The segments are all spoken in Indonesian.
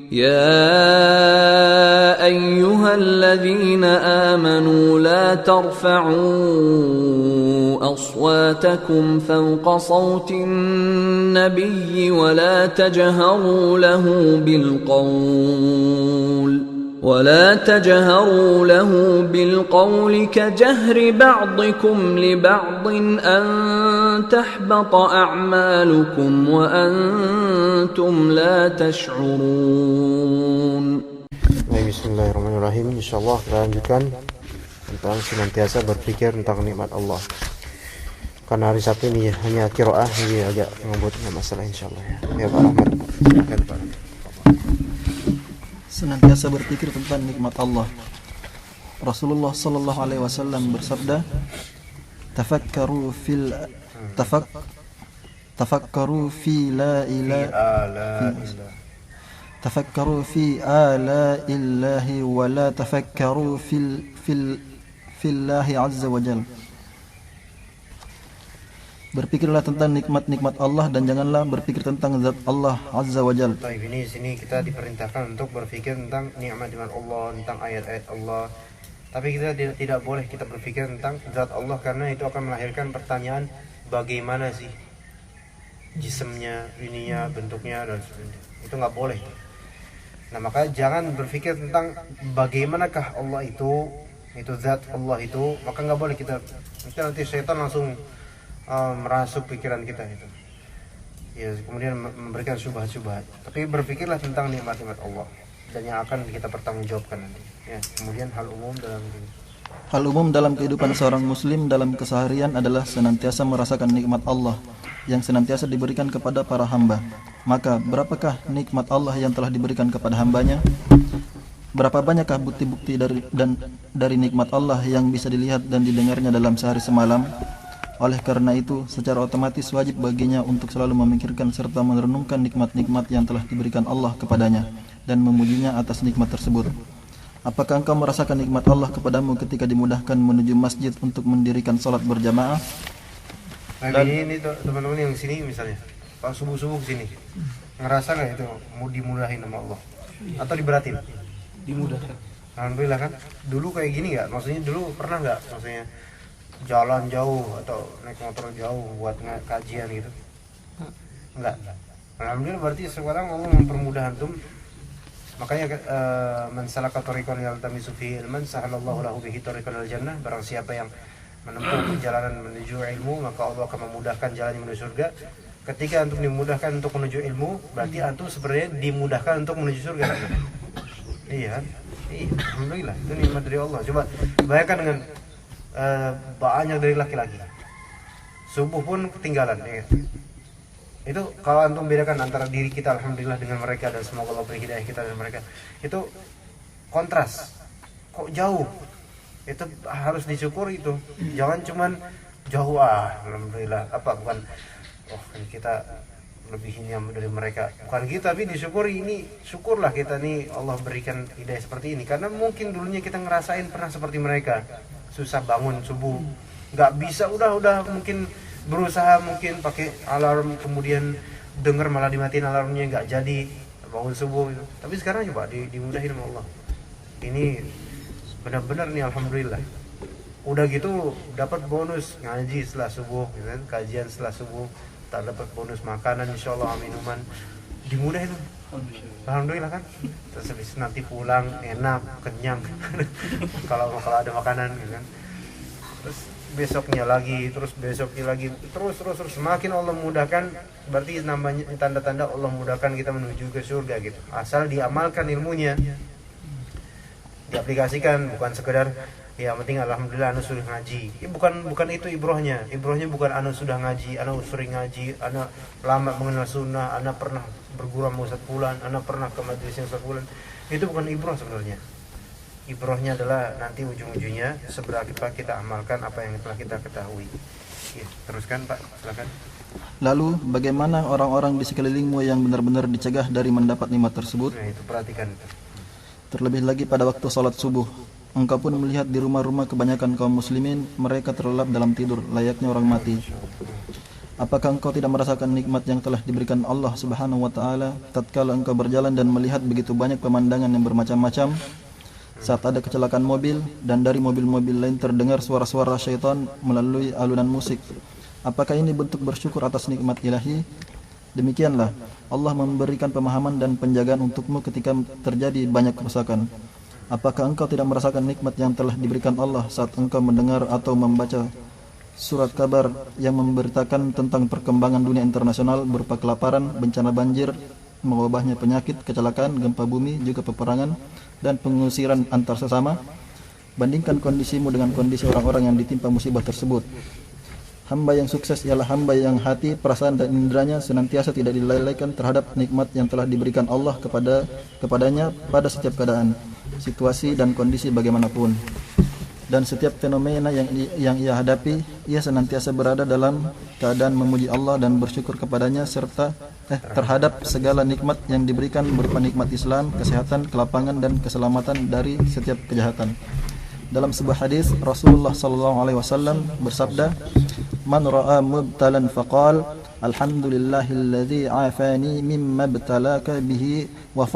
يا أيها الذين آمنوا لا ترفعوا أصواتكم فوق صوت النبي ولا تجهروا له بالقول كجهر بعضكم لبعض أن تحبط أعمالكم وأنتم لا تشعرون. Bismillahirrahmanirrahim. Insyaallah kita lanjutkan tentang senantiasa berpikir tentang nikmat Allah. Karena hari Sabtu ini hanya qiraah, jadi agak ngebut masalah insyaallah ya. Ya Pak Rahmat. Silakan Pak. Senantiasa berpikir tentang nikmat Allah. Rasulullah sallallahu alaihi wasallam bersabda, "Tafakkaru fi la ilaha tafakkaru fi ala'illahi wa la tafakkaru fillahi azza wa jalla." Berpikirlah tentang nikmat-nikmat Allah dan janganlah berpikir tentang zat Allah azza wa jalla. Baik, ini sini kita diperintahkan untuk berpikir tentang nikmat-nikmat Allah, tentang ayat-ayat Allah. Tapi kita tidak boleh kita berpikir tentang zat Allah, karena itu akan melahirkan pertanyaan bagaimana sih jisimnya, ininya, bentuknya dan sebagainya. Itu nggak boleh. Nah, maka jangan berpikir tentang bagaimanakah Allah itu zat Allah itu, maka nggak boleh kita. Nanti syaitan langsung merasuk pikiran kita itu. Ya, kemudian memberikan syubhat-syubhat. Tapi berpikirlah tentang nikmat-nikmat Allah dan yang akan kita pertanggungjawabkan nanti. Ya, kemudian hal umum dalam kehidupan seorang muslim dalam keseharian adalah senantiasa merasakan nikmat Allah yang senantiasa diberikan kepada para hamba. Maka berapakah nikmat Allah yang telah diberikan kepada hambanya? Berapa banyakkah bukti-bukti dari nikmat Allah yang bisa dilihat dan didengarnya dalam sehari semalam? Oleh karena itu, secara otomatis wajib baginya untuk selalu memikirkan serta merenungkan nikmat-nikmat yang telah diberikan Allah kepadanya dan memujinya atas nikmat tersebut. Apakah engkau merasakan nikmat Allah kepadamu ketika dimudahkan menuju masjid untuk mendirikan salat berjamaah? Nah, ini teman-teman yang sini misalnya, pas subuh-subuh sini, ngerasa nggak itu mau dimudahin sama Allah? Atau diberatin? Dimudahkan. Alhamdulillah kan. Dulu kayak gini nggak? Maksudnya dulu pernah nggak? Maksudnya jalan jauh atau naik motor jauh buat kajian gitu? Enggak. Alhamdulillah, berarti sekarang Allah mempermudah antum. Makanya man salaka tariqan yaltamisu fihi ilman sahalallahu lahu bihi tariqan al jannah. Barang siapa yang menempuh perjalanan menuju ilmu, maka Allah akan memudahkan jalannya menuju surga. Ketika antum dimudahkan untuk menuju ilmu, berarti antum sebenarnya dimudahkan untuk menuju surga. Iya. Alhamdulillah, itu nikmat dari Allah. Coba bayangkan dengan banyak dari laki-laki, subuh pun ketinggalan ya. Itu kalau antum bedakan antara diri kita alhamdulillah dengan mereka, dan semoga Allah beri hidayah kita dan mereka, itu kontras kok jauh. Itu harus disyukuri itu. Jangan cuman jauh alhamdulillah bukan kan kita lebih ini dari mereka, bukan gitu, tapi disyukuri. Ini syukurlah kita nih Allah berikan hidayah seperti ini, karena mungkin dulunya kita ngerasain pernah seperti mereka, susah bangun subuh, nggak bisa, udah mungkin berusaha mungkin pakai alarm, kemudian dengar malah dimatiin alarmnya, nggak jadi bangun subuh gitu. Tapi sekarang coba dimudahin sama Allah. Ini benar-benar nih alhamdulillah. Udah gitu dapat bonus ngaji setelah subuh gitu kan, kajian setelah subuh, tak dapat bonus makanan insyaallah, minuman, dimudahin. Alhamdulillah kan. Terus nanti pulang enak, kenyang. kalau ada makanan gitu kan. Terus besoknya lagi, terus semakin Allah mudahkan, berarti namanya tanda-tanda Allah mudahkan kita menuju ke surga gitu. Asal diamalkan ilmunya, diaplikasikan, bukan sekedar ya penting alhamdulillah anu sudah ngaji. Bukan itu ibrohnya bukan anu sudah ngaji, anu sering ngaji, anu lama mengenal sunnah, anu pernah berguru sama Ustaz Fulan, anu pernah ke majelis Ustaz Fulan. Itu bukan ibroh sebenarnya. Ibrohnya adalah nanti ujung-ujungnya seberapa kita amalkan apa yang telah kita ketahui. Ya, teruskan Pak, silakan. Lalu bagaimana orang-orang di sekelilingmu yang benar-benar dicegah dari mendapat nikmat tersebut? Nah, itu perhatikan itu. Terlebih lagi pada waktu salat subuh, engkau pun melihat di rumah-rumah kebanyakan kaum muslimin mereka terlelap dalam tidur layaknya orang mati. Apakah engkau tidak merasakan nikmat yang telah diberikan Allah Subhanahu wa taala tatkala engkau berjalan dan melihat begitu banyak pemandangan yang bermacam-macam? Saat ada kecelakaan mobil dan dari mobil-mobil lain terdengar suara-suara syaitan melalui alunan musik. Apakah ini bentuk bersyukur atas nikmat ilahi? Demikianlah Allah memberikan pemahaman dan penjagaan untukmu ketika terjadi banyak kerusakan. Apakah engkau tidak merasakan nikmat yang telah diberikan Allah saat engkau mendengar atau membaca surat kabar yang memberitakan tentang perkembangan dunia internasional berupa kelaparan, bencana banjir, mewabahnya penyakit, kecelakaan, gempa bumi, juga peperangan dan pengusiran antar sesama? Bandingkan kondisimu dengan kondisi orang-orang yang ditimpa musibah tersebut. Hamba yang sukses ialah hamba yang hati, perasaan dan inderanya senantiasa tidak dilalaikan terhadap nikmat yang telah diberikan Allah kepadanya pada setiap keadaan, situasi dan kondisi bagaimanapun. Dan setiap fenomena yang ia hadapi, ia senantiasa berada dalam keadaan memuji Allah dan bersyukur kepadanya serta terhadap segala nikmat yang diberikan berupa nikmat Islam, kesehatan, kelapangan dan keselamatan dari setiap kejahatan. Dalam sebuah hadis Rasulullah SAW bersabda, "Man ra'a mubtalan faqal alhamdulillahilladzi afani mimma ibtalaka bihi wa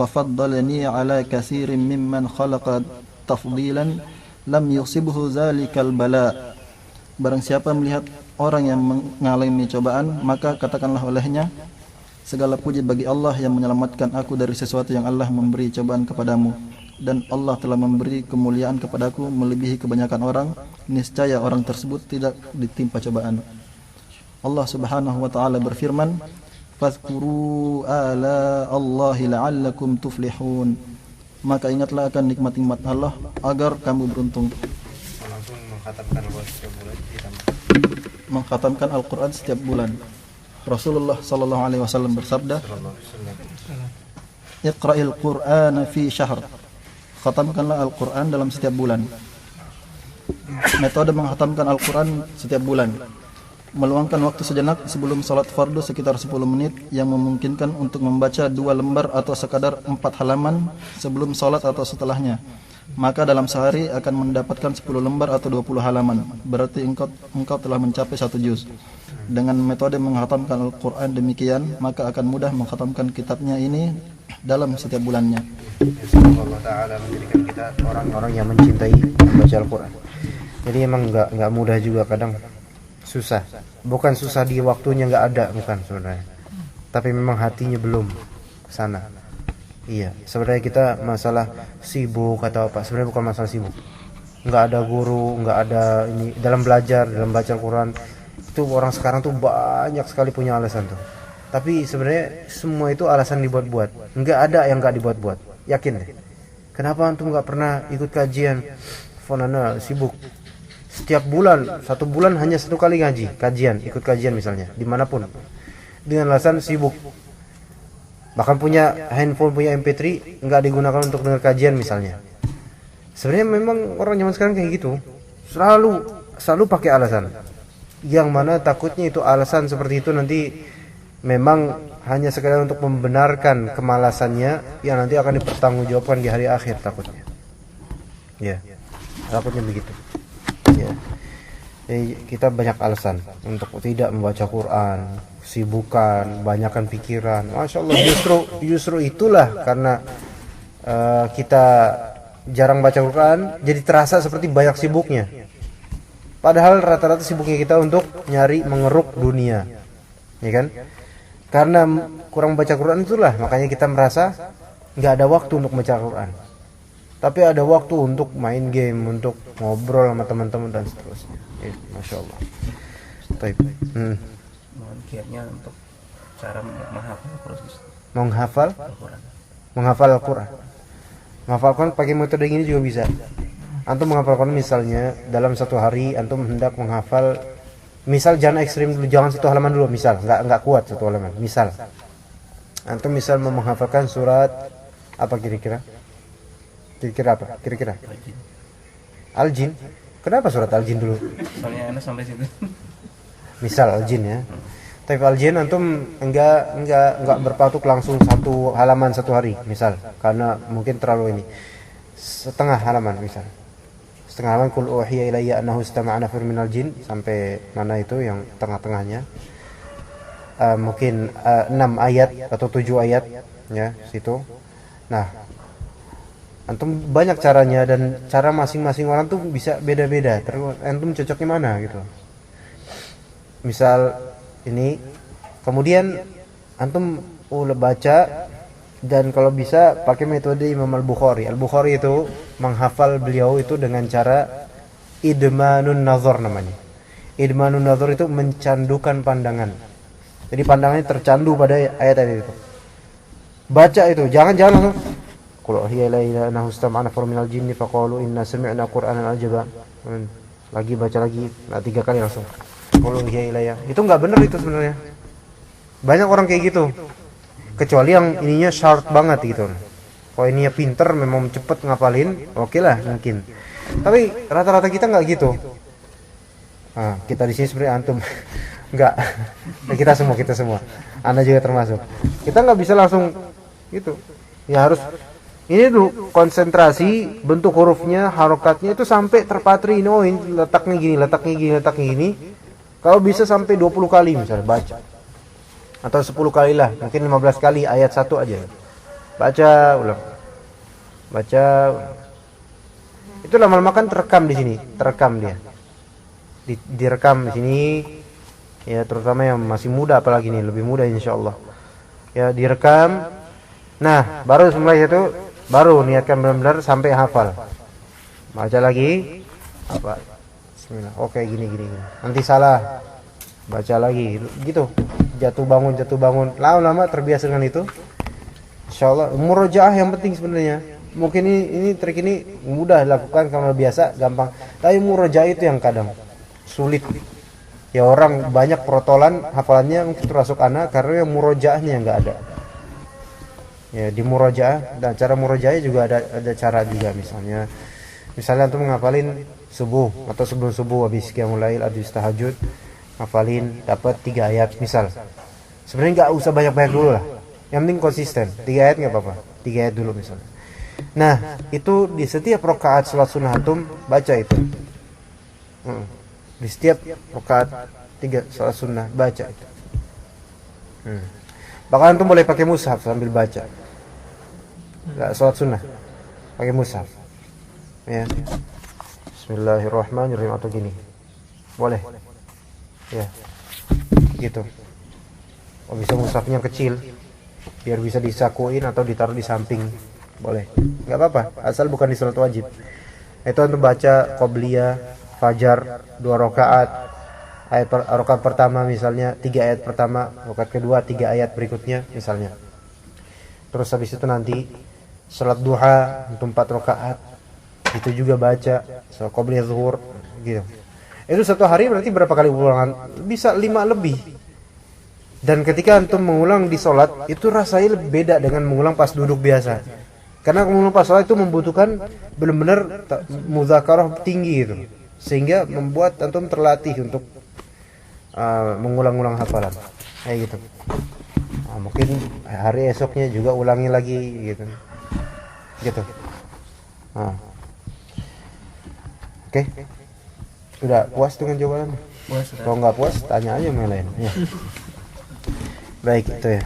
faddalani ala katsirin mimman khalaqa tafdilan lam yusibhu zalikal bala." Barang siapa melihat orang yang mengalami cobaan, maka katakanlah olehnya, segala puji bagi Allah yang menyelamatkan aku dari sesuatu yang Allah memberi cobaan kepadamu, dan Allah telah memberi kemuliaan kepadaku melebihi kebanyakan orang. Niscaya orang tersebut tidak ditimpa cobaan. Allah Subhanahu wa taala berfirman, "Fadhkuru ala Allahi la'allakum tuflihun." Maka ingatlah akan nikmat-nikmat Allah agar kamu beruntung. Langsung mengkhatamkan Al-Quran setiap bulan ditambah. Mengkhatamkan Al-Quran setiap bulan. Rasulullah sallallahu alaihi wasallam bersabda, "Iqra'il Qur'ana fi syahr." Khatamkanlah Al-Quran dalam setiap bulan. Metode menghatamkan Al-Quran setiap bulan: meluangkan waktu sejenak sebelum salat fardu sekitar 10 menit yang memungkinkan untuk membaca 2 lembar atau sekadar 4 halaman sebelum salat atau setelahnya. Maka dalam sehari akan mendapatkan 10 lembar atau 20 halaman. Berarti engkau telah mencapai 1 juz. Dengan metode menghatamkan Al-Quran demikian, maka akan mudah menghatamkan kitabnya ini dalam setiap bulannya. Semoga Allah Ta'ala menjadikan kita orang-orang yang mencintai membaca Al-Quran. Jadi emang nggak mudah juga, kadang susah. Bukan susah di waktunya nggak ada, bukan sebenarnya. Tapi memang hatinya belum sana. Iya, sebenarnya kita masalah sibuk atau apa, sebenarnya bukan masalah sibuk. Nggak ada guru, nggak ada ini dalam belajar, dalam baca Al-Quran. Itu orang sekarang tuh banyak sekali punya alasan tuh. Tapi sebenarnya semua itu alasan dibuat-buat. Nggak ada yang nggak dibuat-buat. Yakin deh. Kenapa antum nggak pernah ikut kajian? Fonana sibuk. Setiap bulan, 1 bulan hanya 1 kali ngaji, kajian, ikut kajian misalnya, dimanapun. Dengan alasan sibuk. Bahkan punya handphone, punya MP3 nggak digunakan untuk dengar kajian misalnya. Sebenarnya memang orang zaman sekarang kayak gitu. Selalu pakai alasan. Yang mana takutnya itu alasan seperti itu nanti memang hanya sekedar untuk membenarkan kemalasannya yang nanti akan dipertanggungjawabkan di hari akhir, takutnya. Ya, takutnya begitu. Ya. Jadi kita banyak alasan untuk tidak membaca Quran, kesibukan, banyakkan pikiran. Masya Allah, justru itulah karena kita jarang baca Quran, jadi terasa seperti banyak sibuknya. Padahal rata-rata sibuknya kita untuk nyari mengeruk dunia, ya kan? Karena kurang baca Quran itulah makanya kita merasa nggak ada waktu untuk baca Quran. Tapi ada waktu untuk main game, untuk ngobrol sama teman-teman dan seterusnya. Masya Allah. Baik. Mohon kiatnya untuk cara menghafal Al-Quran. Menghafal Al-Quran. Menghafal Al-Quran pakai metode gini juga bisa. Antum menghafal Al-Quran misalnya dalam 1 hari antum hendak menghafal, misal jangan ekstrim dulu, jangan 1 halaman dulu, misal nggak kuat 1 halaman. Misal antum mau menghafalkan surat apa kira-kira apa? Kira-kira Al-Jin. Kenapa surat Al-Jin dulu? Soalnya enak sampai situ. Misal Al-Jin ya. Tapi Al-Jin antum enggak berpatuk langsung 1 halaman 1 hari, misal. Karena mungkin terlalu ini. 1/2 halaman misal. setengah halaman qul uhiya ilayya annahu istama'a nafarun minal jin sampai mana itu yang tengah-tengahnya. Mungkin 6 ayat atau 7 ayat ya situ. Nah, antum banyak caranya dan cara masing-masing orang tuh bisa beda-beda. Terus antum cocoknya mana gitu. Misal ini kemudian antum baca dan kalau bisa pakai metode Imam Al-Bukhari. Al-Bukhari itu menghafal beliau itu dengan cara idmanun nazar namanya. Idmanun nazar itu mencandukan pandangan. Jadi pandangannya tercandu pada ayat-ayat itu. Baca itu, jangan langsung qul hiya la ilaha illa hustama'na minal jinni faqalu inna sami'na qur'anan ajaba. Lagi baca lagi, nah 3 kali langsung. Qul hiya ilayya. Itu enggak benar itu sebenarnya. Banyak orang kayak gitu. Kecuali yang ininya sharp banget gitu. Kalau ininya pinter memang cepet ngapalin, oke lah mungkin. Tapi rata-rata kita enggak gitu. Nah, kita di sini sebenarnya antum enggak. Kita semua. Anda juga termasuk. Kita enggak bisa langsung gitu. Ya harus ini dulu konsentrasi bentuk hurufnya, harokatnya itu sampai terpatri. Oh, ini letaknya gini. Kalau bisa sampai 20 kali misalnya baca. Atau 10 kali lah, mungkin 15 kali ayat 1 aja. Baca ulang. Itu lama-lama kan terekam di sini, terekam dia. Direkam di sini. Ya, terutama yang masih muda apalagi nih, lebih muda insyaallah. Ya, direkam. Nah, baru mulai itu baru niatkan benar-benar sampai hafal. Baca lagi apa? Bismillah. Oke, gini. Nanti salah. Baca lagi gitu. Jatuh bangun. Lama-lama terbiasa dengan itu. Insyaallah murojaah yang penting sebenarnya. Mungkin ini trik ini mudah dilakukan kalau biasa gampang. Tapi murojaah itu yang kadang sulit. Ya orang banyak protolan hafalannya mungkin termasuk anak karena yang murojaahnya enggak ada. Ya di murojaah dan cara murojaahnya juga ada cara juga misalnya antum ngapalin subuh atau sebelum subuh habis qiyamul lail habis tahajud ngapalin dapat 3 ayat misal. Sebenarnya enggak usah banyak-banyak dulu lah. Yang penting konsisten. 3 ayat enggak apa-apa. 3 ayat dulu misalnya. Nah, itu di setiap rakaat salat sunnah antum baca itu. Di setiap rakaat 3 salat sunnah baca itu. Bahkan antum boleh pakai mushaf sambil baca. Enggak salat sunnah. Pakai mushaf. Ya. Bismillahirrahmanirrahim atau gini. Boleh. Ya. Gitu. Oh, bisa mushafnya kecil biar bisa disakuin atau ditaruh di samping. Boleh. Enggak apa-apa, asal bukan di salat wajib. Itu antum baca qobliyah fajar 2 rakaat. Rakaat pertama misalnya 3 ayat pertama, rakaat kedua 3 ayat berikutnya misalnya. Terus habis itu nanti salat duha untuk 4 rakaat. Itu juga baca salat qobliyah zuhur gitu. Itu satu hari berarti berapa kali ulangan? Bisa 5 lebih. Dan ketika antum mengulang di salat itu rasanya lebih beda dengan mengulang pas duduk biasa. Karena mengulang pas salat itu membutuhkan benar-benar muzakarah tinggi gitu. Sehingga membuat antum terlatih untuk mengulang-ulang hafalan kayak gitu. Mungkin hari esoknya juga ulangi lagi gitu. Oke. Sudah puas dengan jawabannya? Puas. Kalau nggak puas tanya aja yang lain ya. Baik itu ya.